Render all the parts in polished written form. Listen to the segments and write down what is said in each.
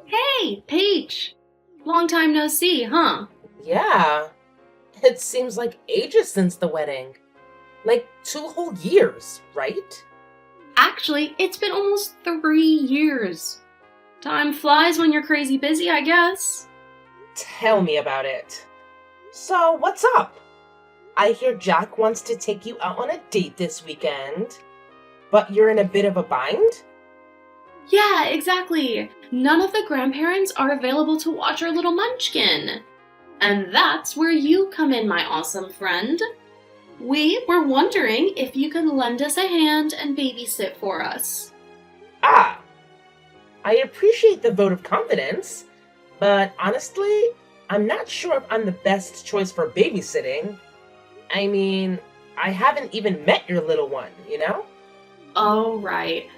Hey, Paige! Long time no see, huh? Yeah, it seems like ages since the wedding. Like 2 whole years, right? Actually, it's been almost 3 years. Time flies when you're crazy busy, I guess. Tell me about it. So, what's up? I hear Jack wants to take you out on a date this weekend, but you're in a bit of a bind? Yeah, exactly. None of the grandparents are available to watch our little munchkin. And that's where you come in, my awesome friend. We were wondering if you could lend us a hand and babysit for us. Ah, I appreciate the vote of confidence, but honestly, I'm not sure if I'm the best choice for babysitting. I mean, I haven't even met your little one, you know? Oh, right.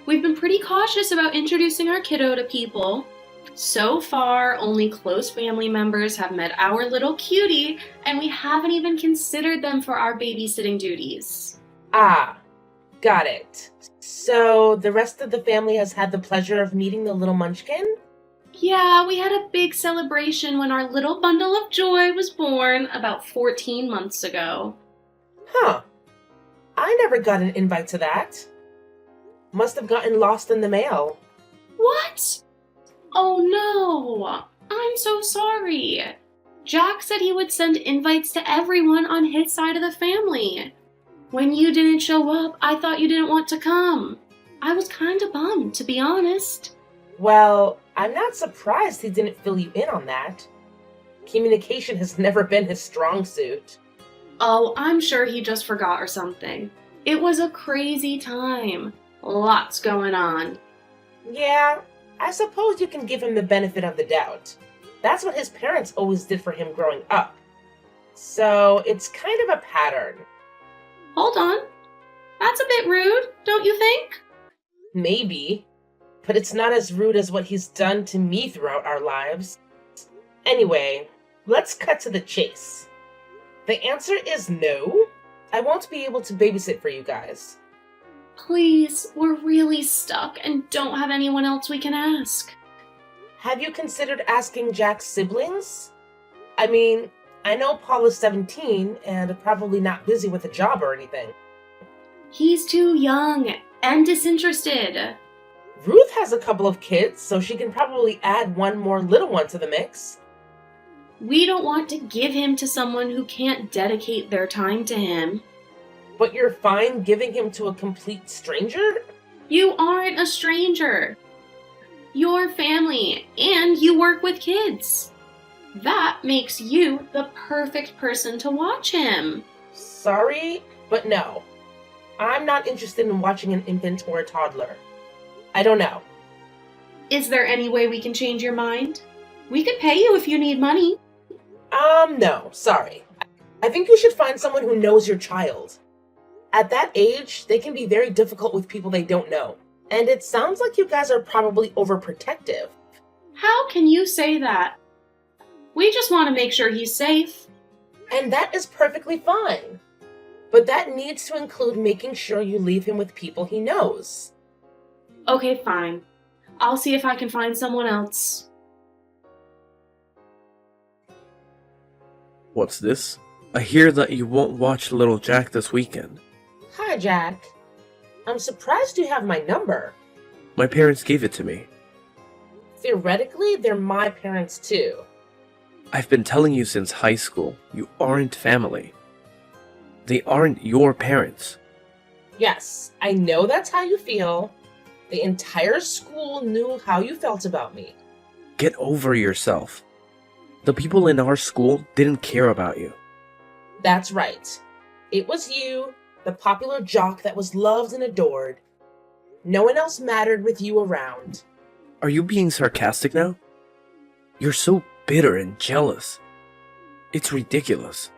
We've been pretty cautious about introducing our kiddo to people. So far, only close family members have met our little cutie, and we haven't even considered them for our babysitting duties. Ah, got it. So, the rest of the family has had the pleasure of meeting the little munchkin? Yeah, we had a big celebration when our little bundle of joy was born about 14 months ago. Huh. I never got an invite to that. Must have gotten lost in the mail. What? Oh no! I'm so sorry. Jack said he would send invites to everyone on his side of the family. When you didn't show up, I thought you didn't want to come. I was kinda bummed, to be honest. Well, I'm not surprised he didn't fill you in on that. Communication has never been his strong suit. Oh, I'm sure he just forgot or something. It was a crazy time. Lots going on. Yeah, I suppose you can give him the benefit of the doubt. That's what his parents always did for him growing up. So, it's kind of a pattern. Hold on. That's a bit rude, don't you think? Maybe, but it's not as rude as what he's done to me throughout our lives. Anyway, let's cut to the chase. The answer is no. I won't be able to babysit for you guys. Please, we're really stuck and don't have anyone else we can ask. Have you considered asking Jack's siblings? I mean, I know Paul is 17 and probably not busy with a job or anything. He's too young and disinterested. Ruth has a couple of kids, so she can probably add one more little one to the mix. We don't want to give him to someone who can't dedicate their time to him. But you're fine giving him to a complete stranger? You aren't a stranger. You're family, and you work with kids. That makes you the perfect person to watch him. Sorry, but no. I'm not interested in watching an infant or a toddler. I don't know. Is there any way we can change your mind? We could pay you if you need money. No, sorry. I think you should find someone who knows your child. At that age, they can be very difficult with people they don't know. And it sounds like you guys are probably overprotective. How can you say that? We just want to make sure he's safe. And that is perfectly fine. But that needs to include making sure you leave him with people he knows. Okay, fine. I'll see if I can find someone else. What's this? I hear that you won't watch Little Jack this weekend. Hi, Jack. I'm surprised you have my number. My parents gave it to me. Theoretically, they're my parents too. I've been telling you since high school, you aren't family. They aren't your parents. Yes, I know that's how you feel. The entire school knew how you felt about me. Get over yourself. The people in our school didn't care about you. That's right. It was you, the popular jock that was loved and adored. No one else mattered with you around. Are you being sarcastic now? You're so bitter and jealous. It's ridiculous.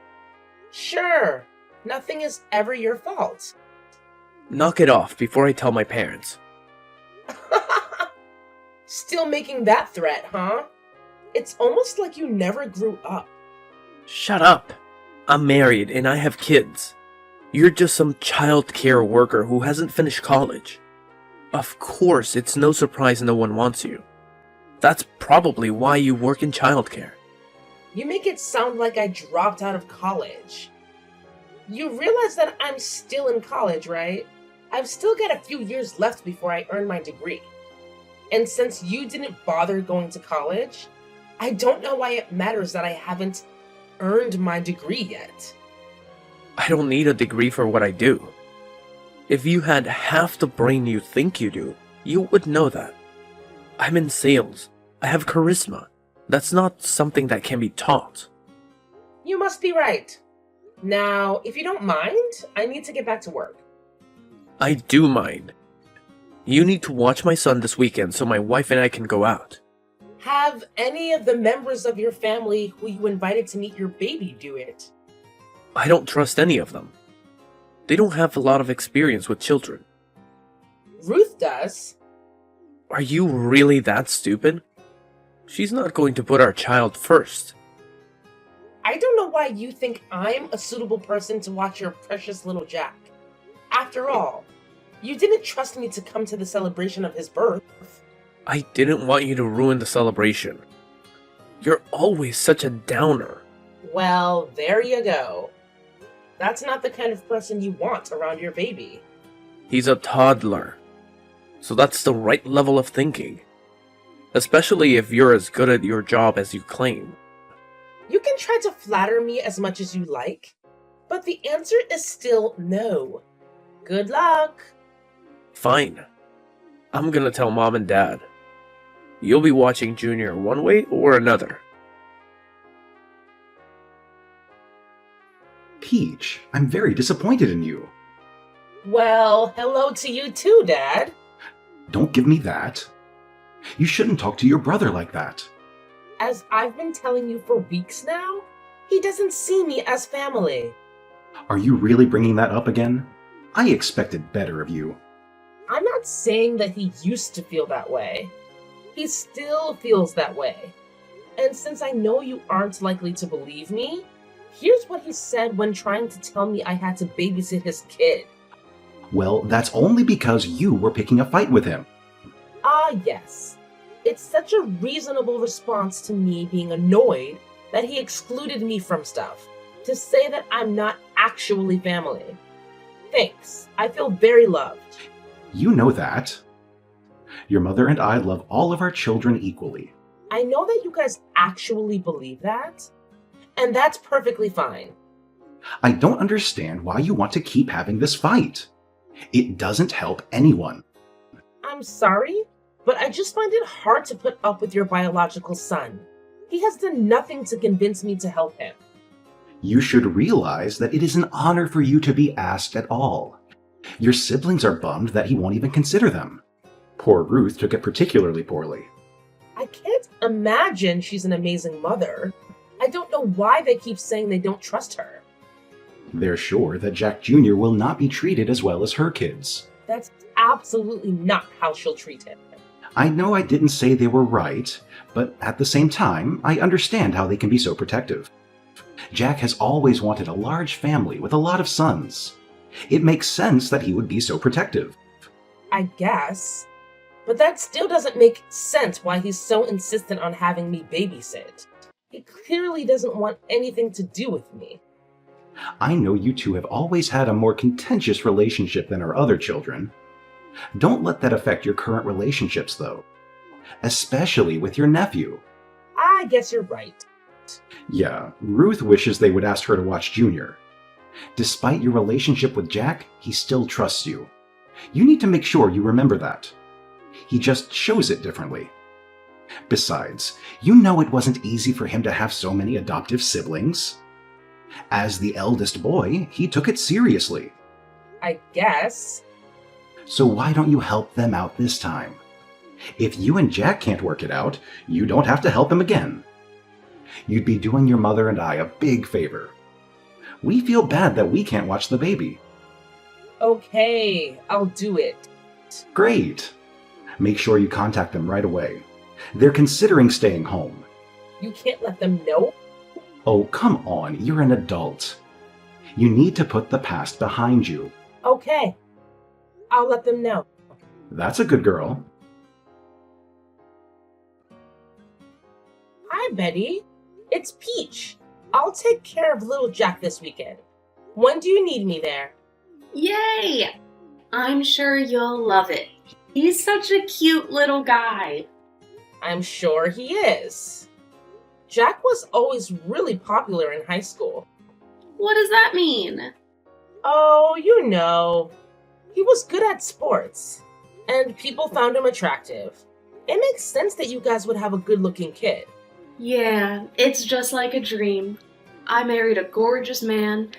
Sure, nothing is ever your fault. Knock it off before I tell my parents. Still making that threat, huh? It's almost like you never grew up. Shut up. I'm married and I have kids. You're just some child care worker who hasn't finished college. Of course, it's no surprise no one wants you. That's probably why you work in childcare. You make it sound like I dropped out of college. You realize that I'm still in college, right? I've still got a few years left before I earn my degree. And since you didn't bother going to college, I don't know why it matters that I haven't earned my degree yet. I don't need a degree for what I do. If you had half the brain you think you do, you would know that. I'm in sales. I have charisma. That's not something that can be taught. You must be right. Now, if you don't mind, I need to get back to work. I do mind. You need to watch my son this weekend so my wife and I can go out. Have any of the members of your family who you invited to meet your baby do it? I don't trust any of them. They don't have a lot of experience with children. Ruth does. Are you really that stupid? She's not going to put our child first. I don't know why you think I'm a suitable person to watch your precious little Jack. After all, you didn't trust me to come to the celebration of his birth. I didn't want you to ruin the celebration. You're always such a downer. Well, there you go. That's not the kind of person you want around your baby. He's a toddler. So that's the right level of thinking. Especially if you're as good at your job as you claim. You can try to flatter me as much as you like, but the answer is still no. Good luck. Fine. I'm gonna tell Mom and Dad. You'll be watching Junior one way or another. Peach, I'm very disappointed in you. Well, hello to you too, Dad. Don't give me that. You shouldn't talk to your brother like that. As I've been telling you for weeks now, he doesn't see me as family. Are you really bringing that up again? I expected better of you. I'm not saying that he used to feel that way. He still feels that way. And since I know you aren't likely to believe me, here's what he said when trying to tell me I had to babysit his kid. Well, that's only because you were picking a fight with him. Ah, yes. It's such a reasonable response to me being annoyed that he excluded me from stuff, to say that I'm not actually family. Thanks. I feel very loved. You know that. Your mother and I love all of our children equally. I know that you guys actually believe that, and that's perfectly fine. I don't understand why you want to keep having this fight. It doesn't help anyone. I'm sorry, but I just find it hard to put up with your biological son. He has done nothing to convince me to help him. You should realize that it is an honor for you to be asked at all. Your siblings are bummed that he won't even consider them. Poor Ruth took it particularly poorly. I can't imagine she's an amazing mother. I don't know why they keep saying they don't trust her. They're sure that Jack Jr. will not be treated as well as her kids. That's absolutely not how she'll treat him. I know I didn't say they were right, but at the same time, I understand how they can be so protective. Jack has always wanted a large family with a lot of sons. It makes sense that he would be so protective. I guess. But that still doesn't make sense why he's so insistent on having me babysit. He clearly doesn't want anything to do with me. I know you two have always had a more contentious relationship than our other children. Don't let that affect your current relationships, though. Especially with your nephew. I guess you're right. Yeah, Ruth wishes they would ask her to watch Junior. Despite your relationship with Jack, he still trusts you. You need to make sure you remember that. He just shows it differently. Besides, you know it wasn't easy for him to have so many adoptive siblings. As the eldest boy, he took it seriously. I guess. So why don't you help them out this time? If you and Jack can't work it out, you don't have to help him again. You'd be doing your mother and I a big favor. We feel bad that we can't watch the baby. Okay, I'll do it. Great. Make sure you contact them right away. They're considering staying home. You can't let them know? Oh, come on, you're an adult. You need to put the past behind you. Okay, I'll let them know. That's a good girl. Hi, Betty. It's Peach. I'll take care of little Jack this weekend. When do you need me there? Yay! I'm sure you'll love it. He's such a cute little guy. I'm sure he is. Jack was always really popular in high school. What does that mean? Oh, you know. He was good at sports, and people found him attractive. It makes sense that you guys would have a good-looking kid. Yeah, it's just like a dream. I married a gorgeous man.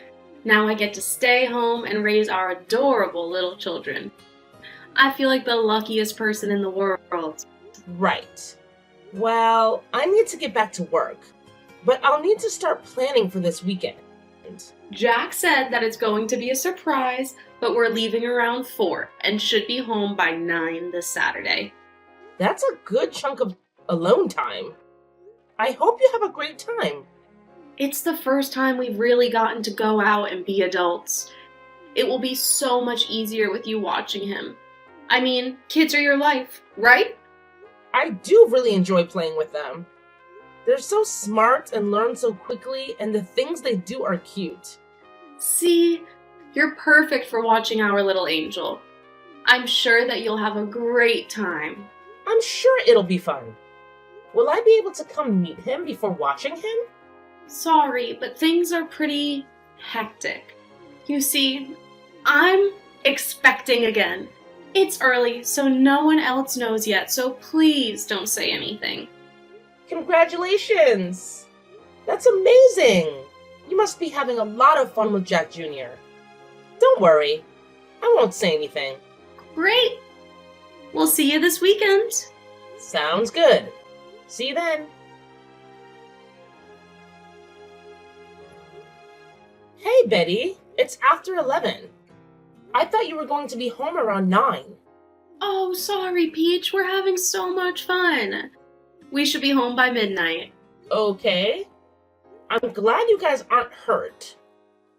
Now I get to stay home and raise our adorable little children. I feel like the luckiest person in the world. Right. Well, I need to get back to work, but I'll need to start planning for this weekend. Jack said that it's going to be a surprise, but we're leaving around 4 and should be home by 9 this Saturday. That's a good chunk of alone time. I hope you have a great time. It's the first time we've really gotten to go out and be adults. It will be so much easier with you watching him. I mean, kids are your life, right? I do really enjoy playing with them. They're so smart and learn so quickly, and the things they do are cute. See, you're perfect for watching our little angel. I'm sure that you'll have a great time. I'm sure it'll be fun. Will I be able to come meet him before watching him? Sorry, but things are pretty hectic. You see, I'm expecting again. It's early, so no one else knows yet, so please don't say anything. Congratulations! That's amazing! You must be having a lot of fun with Jack Jr. Don't worry, I won't say anything. Great! We'll see you this weekend. Sounds good. See you then. Hey, Betty. It's after 11. I thought you were going to be home around 9. Oh, sorry, Peach. We're having so much fun. We should be home by midnight. Okay. I'm glad you guys aren't hurt.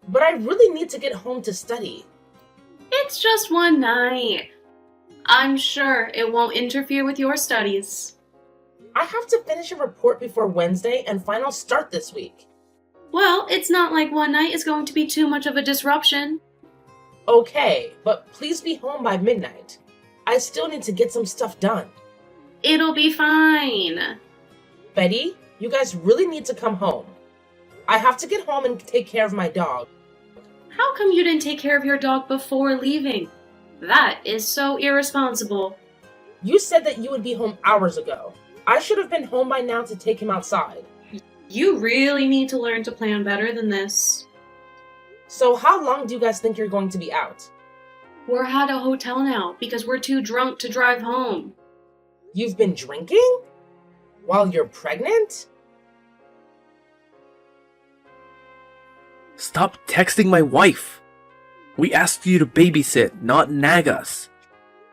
But I really need to get home to study. It's just one night. I'm sure it won't interfere with your studies. I have to finish a report before Wednesday and finals start this week. Well, it's not like one night is going to be too much of a disruption. Okay, but please be home by midnight. I still need to get some stuff done. It'll be fine. Betty, you guys really need to come home. I have to get home and take care of my dog. How come you didn't take care of your dog before leaving? That is so irresponsible. You said that you would be home hours ago. I should have been home by now to take him outside. You really need to learn to plan better than this. So how long do you guys think you're going to be out? We're at a hotel now because we're too drunk to drive home. You've been drinking? While you're pregnant? Stop texting my wife. We asked you to babysit, not nag us.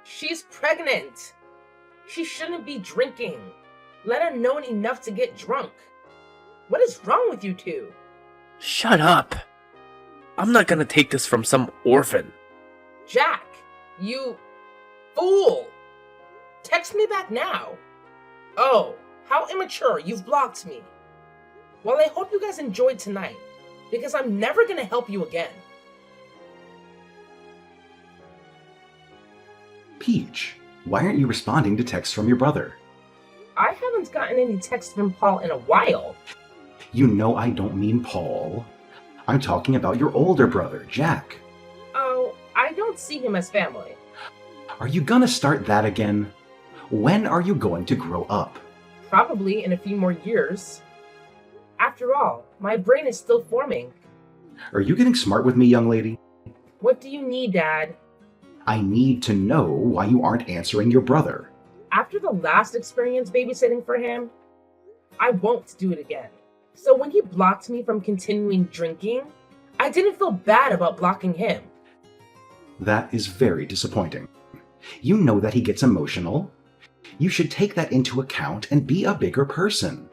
She's pregnant. She shouldn't be drinking, let alone enough to get drunk. What is wrong with you two? Shut up. I'm not gonna take this from some orphan. Jack, you fool! Text me back now. Oh, how immature, you've blocked me. Well, I hope you guys enjoyed tonight, because I'm never gonna help you again. Peach, why aren't you responding to texts from your brother? I haven't gotten any texts from Paul in a while. You know I don't mean Paul. I'm talking about your older brother, Jack. Oh, I don't see him as family. Are you gonna start that again? When are you going to grow up? Probably in a few more years. After all, my brain is still forming. Are you getting smart with me, young lady? What do you need, Dad? I need to know why you aren't answering your brother. After the last experience babysitting for him, I won't do it again. So when he blocked me from continuing drinking, I didn't feel bad about blocking him. That is very disappointing. You know that he gets emotional. You should take that into account and be a bigger person.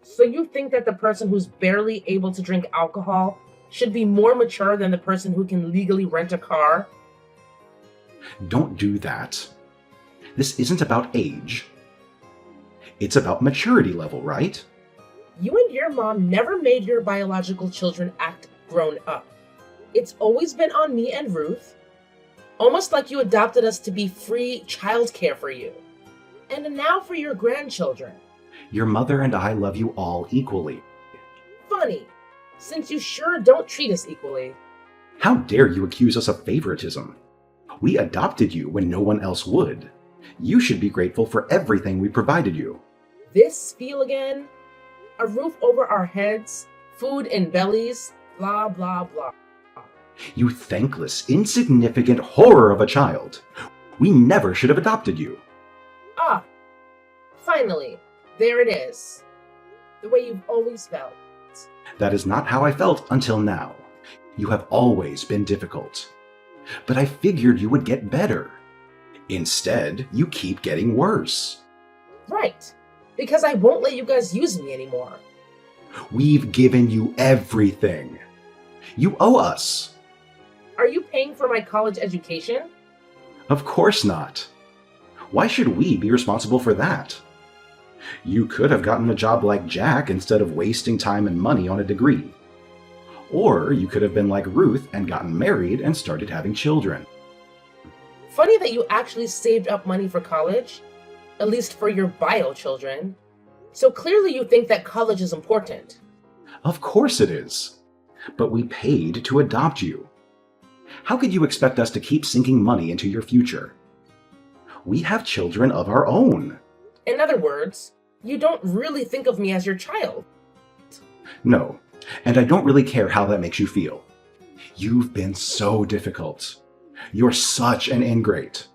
So you think that the person who's barely able to drink alcohol should be more mature than the person who can legally rent a car? Don't do that. This isn't about age. It's about maturity level, right? You and your mom never made your biological children act grown up. It's always been on me and Ruth, almost like you adopted us to be free childcare for you. And now for your grandchildren. Your mother and I love you all equally. Funny, since you sure don't treat us equally. How dare you accuse us of favoritism? We adopted you when no one else would. You should be grateful for everything we provided you. This feel again? A roof over our heads, food in bellies, blah blah blah. You thankless, insignificant horror of a child. We never should have adopted you. Ah, finally, there it is. The way you've always felt. That is not how I felt until now. You have always been difficult. But I figured you would get better. Instead, you keep getting worse. Right, because I won't let you guys use me anymore. We've given you everything. You owe us. Are you paying for my college education? Of course not. Why should we be responsible for that? You could have gotten a job like Jack instead of wasting time and money on a degree. Or you could have been like Ruth and gotten married and started having children. Funny that you actually saved up money for college, at least for your bio children. So clearly you think that college is important. Of course it is. But we paid to adopt you. How could you expect us to keep sinking money into your future? We have children of our own. In other words, you don't really think of me as your child. No, and I don't really care how that makes you feel. You've been so difficult. You're such an ingrate.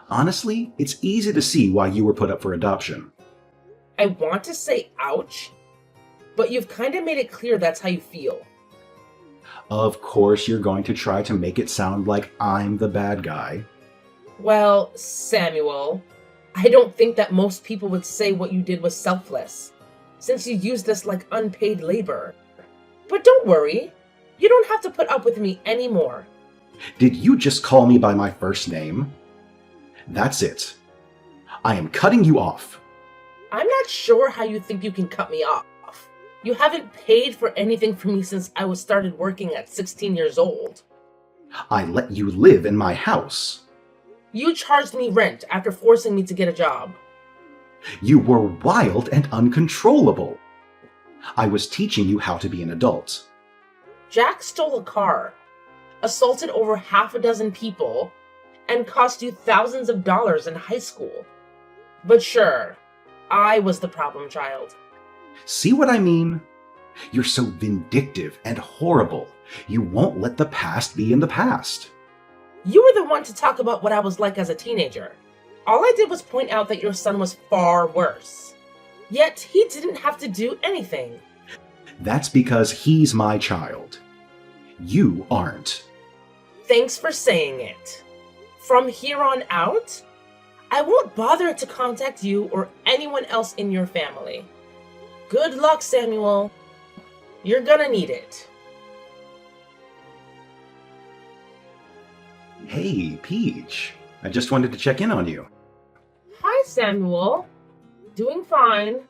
Honestly, it's easy to see why you were put up for adoption. I want to say ouch, but you've kind of made it clear that's how you feel. Of course you're going to try to make it sound like I'm the bad guy. Well, Samuel, I don't think that most people would say what you did was selfless, since you used us like unpaid labor. But don't worry, you don't have to put up with me anymore. Did you just call me by my first name? That's it. I am cutting you off. I'm not sure how you think you can cut me off. You haven't paid for anything for me since I was started working at 16 years old. I let you live in my house. You charged me rent after forcing me to get a job. You were wild and uncontrollable. I was teaching you how to be an adult. Jack stole a car, assaulted over half a dozen people, and cost you thousands of dollars in high school. But sure, I was the problem child. See what I mean? You're so vindictive and horrible. You won't let the past be in the past. You were the one to talk about what I was like as a teenager. All I did was point out that your son was far worse. Yet he didn't have to do anything. That's because he's my child. You aren't. Thanks for saying it. From here on out, I won't bother to contact you or anyone else in your family. Good luck, Samuel. You're gonna need it. Hey, Peach. I just wanted to check in on you. Hi, Samuel. Doing fine.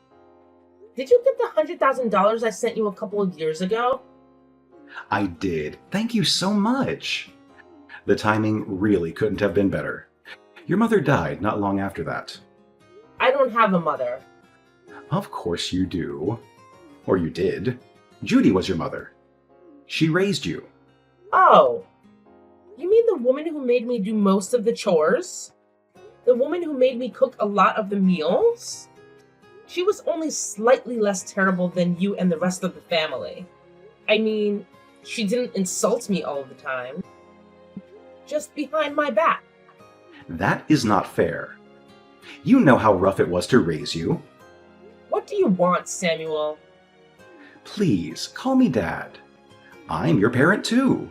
Did you get the $100,000 I sent you a couple of years ago? I did. Thank you so much. The timing really couldn't have been better. Your mother died not long after that. I don't have a mother. Of course you do. Or you did. Judy was your mother. She raised you. Oh. You mean the woman who made me do most of the chores? The woman who made me cook a lot of the meals? She was only slightly less terrible than you and the rest of the family. I mean, she didn't insult me all the time. Just behind my back. That is not fair. You know how rough it was to raise you. What do you want, Samuel? Please, call me Dad. I'm your parent too.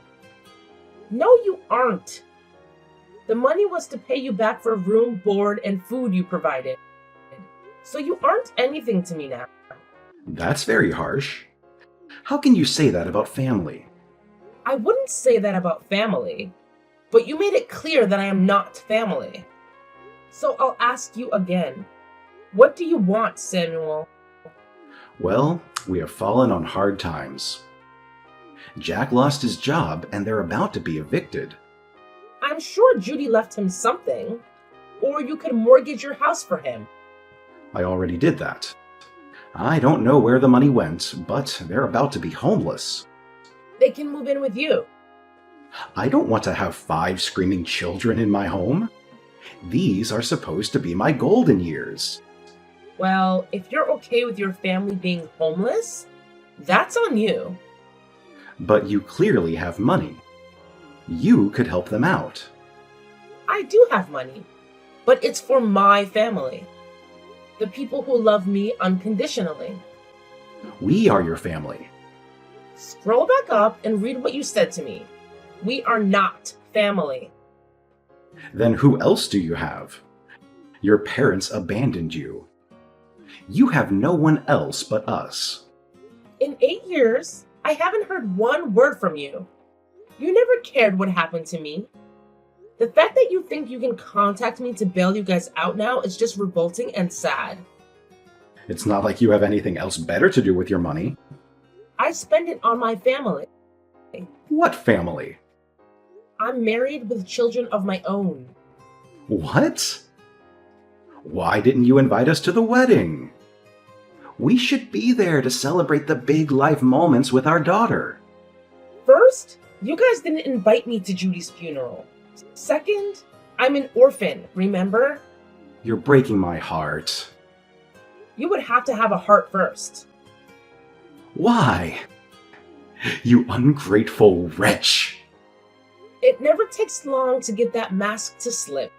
No, you aren't. The money was to pay you back for room, board, and food you provided. So you aren't anything to me now. That's very harsh. How can you say that about family? I wouldn't say that about family, but you made it clear that I am not family. So I'll ask you again. What do you want, Samuel? Well, we have fallen on hard times. Jack lost his job and they're about to be evicted. I'm sure Judy left him something. Or you could mortgage your house for him. I already did that. I don't know where the money went, but they're about to be homeless. They can move in with you. I don't want to have 5 screaming children in my home. These are supposed to be my golden years. Well, if you're okay with your family being homeless, that's on you. But you clearly have money. You could help them out. I do have money, but it's for my family. The people who love me unconditionally. We are your family. Scroll back up and read what you said to me. We are not family. Then who else do you have? Your parents abandoned you. You have no one else but us. In 8 years, I haven't heard one word from you. You never cared what happened to me. The fact that you think you can contact me to bail you guys out now is just revolting and sad. It's not like you have anything else better to do with your money. I spend it on my family. What family? I'm married with children of my own. What? Why didn't you invite us to the wedding? We should be there to celebrate the big life moments with our daughter. First, you guys didn't invite me to Judy's funeral. Second, I'm an orphan, remember? You're breaking my heart. You would have to have a heart first. Why? You ungrateful wretch. It never takes long to get that mask to slip.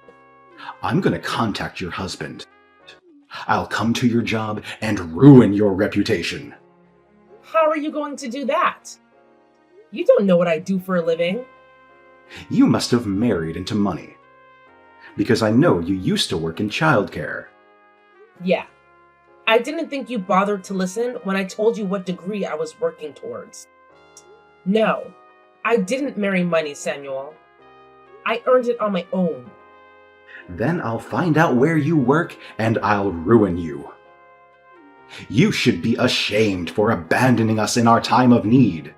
I'm gonna contact your husband. I'll come to your job and ruin your reputation. How are you going to do that? You don't know what I do for a living. You must have married into money. Because I know you used to work in childcare. Yeah. I didn't think you bothered to listen when I told you what degree I was working towards. No, I didn't marry money, Samuel. I earned it on my own. Then I'll find out where you work and I'll ruin you. You should be ashamed for abandoning us in our time of need.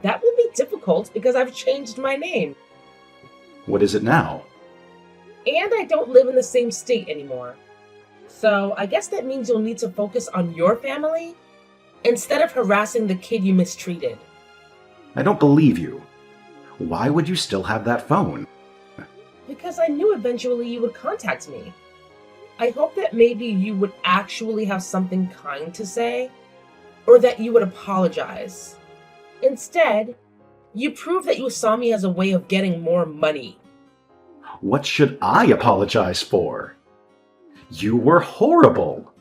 That will be difficult because I've changed my name. What is it now? And I don't live in the same state anymore. So I guess that means you'll need to focus on your family instead of harassing the kid you mistreated. I don't believe you. Why would you still have that phone? Because I knew eventually you would contact me. I hope that maybe you would actually have something kind to say, or that you would apologize. Instead, you prove that you saw me as a way of getting more money. What should I apologize for? You were horrible.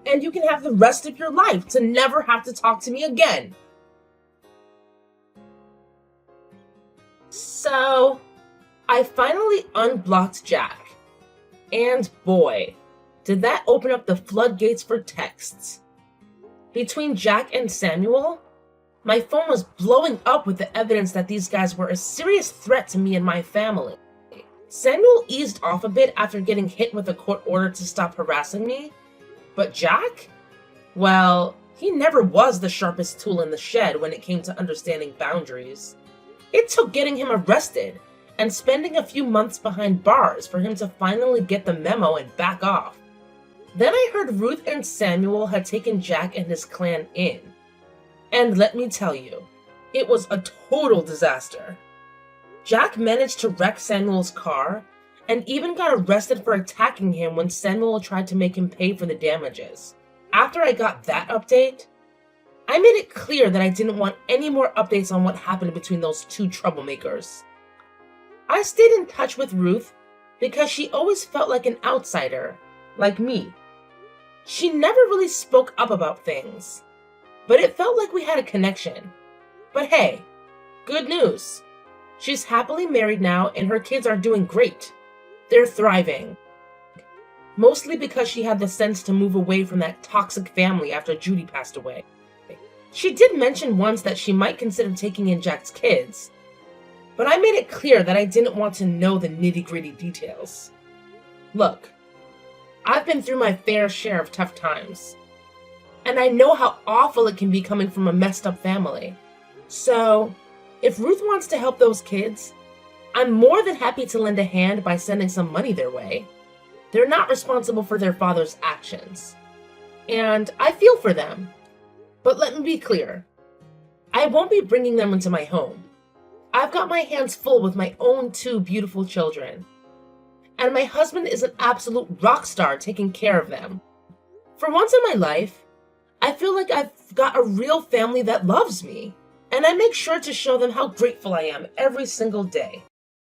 And you can have the rest of your life to never have to talk to me again. So, I finally unblocked Jack. And boy, did that open up the floodgates for texts. Between Jack and Samuel, my phone was blowing up with the evidence that these guys were a serious threat to me and my family. Samuel eased off a bit after getting hit with a court order to stop harassing me. But Jack? Well, he never was the sharpest tool in the shed when it came to understanding boundaries. It took getting him arrested and spending a few months behind bars for him to finally get the memo and back off. Then I heard Ruth and Samuel had taken Jack and his clan in. And let me tell you, it was a total disaster. Jack managed to wreck Samuel's car and even got arrested for attacking him when Samuel tried to make him pay for the damages. After I got that update, I made it clear that I didn't want any more updates on what happened between those two troublemakers. I stayed in touch with Ruth because she always felt like an outsider, like me. She never really spoke up about things, but it felt like we had a connection. But hey, good news. She's happily married now and her kids are doing great. They're thriving. Mostly because she had the sense to move away from that toxic family after Judy passed away. She did mention once that she might consider taking in Jack's kids, but I made it clear that I didn't want to know the nitty-gritty details. Look, I've been through my fair share of tough times. And I know how awful it can be coming from a messed up family. So, if Ruth wants to help those kids, I'm more than happy to lend a hand by sending some money their way. They're not responsible for their father's actions. And I feel for them. But let me be clear. I won't be bringing them into my home. I've got my hands full with my own 2 beautiful children. And my husband is an absolute rock star taking care of them. For once in my life, I feel like I've got a real family that loves me. And I make sure to show them how grateful I am every single day.